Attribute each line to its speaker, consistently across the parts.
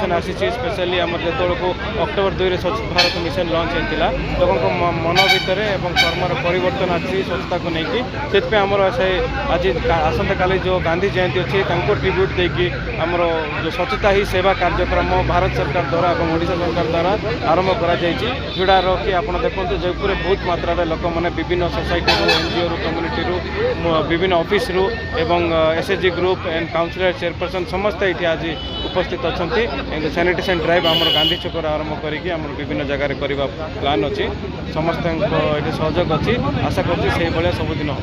Speaker 1: Mission आसी specially आम जो अक्टोबर 2 रे स्वच्छ भारत मिशन लॉन्च होता लोक मन भितर कर्मर परिवर्तन आसी स्वच्छता को लेकिन से आमर से आज आसंता काली जो गांधी जयंती अच्छी ट्रिब्यूट देकी आमर जो स्वच्छता ही सेवा कार्यक्रम भारत सरकार द्वारा और ओडिशा सरकार द्वारा आरंभ करा जोड़ार कि आप देखते जयपुर बहुत मात्रा लोक मैंने विभिन्न सोसाइटी एनजीओ कम्युनिटी विभिन्न ऑफिस रु एवं SHG group and councillor chairperson समस्ते ये आज उपस्थित अच्छा सैनिटेशन ड्राइव आम गांधी छक आरंभ करके विभिन्न जगह करने प्लान अच्छी समस्त ये सहयोग अच्छी आशा करुँच से भाया सबुदिन हो।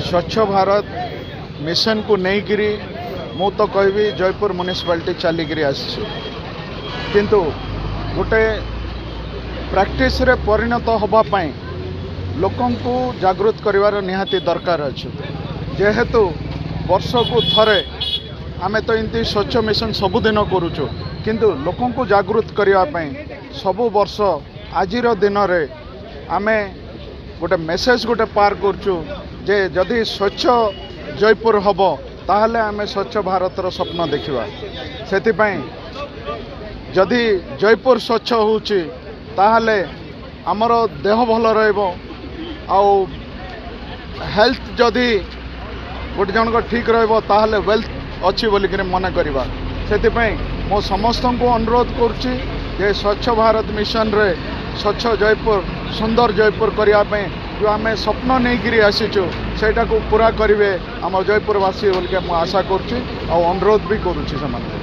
Speaker 2: स्वच्छ भारत मिशन को नहीं गिरी मु तो कहबी जयपुर म्युनिसिपालिटी चलिकी आसी किंतु गोटे प्रैक्टिस रे परिणत होगापाई लोकं को जागृत करिवार निहाती दरकार अच्छे जेहेतु वर्ष को थरे आम तो इमती स्वच्छ मिशन सबुदिन करुचु किंतु लोकं को जागृत करने सबु वर्ष आजिर दिन रे आमे गोटे मेसेज गोटे पार करचु जे जदि स्वच्छ जयपुर हम ताहले आमे स्वच्छ भारतर स्वप्न देखा से जदि जयपुर स्वच्छ होची ताहले आमर देह भल रहा हेल्थ जदि गोटे जन को ठीक रहा वेल्थ अच्छी बोलिक मन करवा से मो समस्त को अनुरोध करुच्ची जे स्वच्छ भारत मिशन रे स्वच्छ जयपुर सुंदर जयपुर करने जो आम स्वप्न नहीं आसीचु सेटा को पूरा करेंगे आम जयपुरवासी बोल के आशा करुच्ची अनुरोध भी करुच्ची से।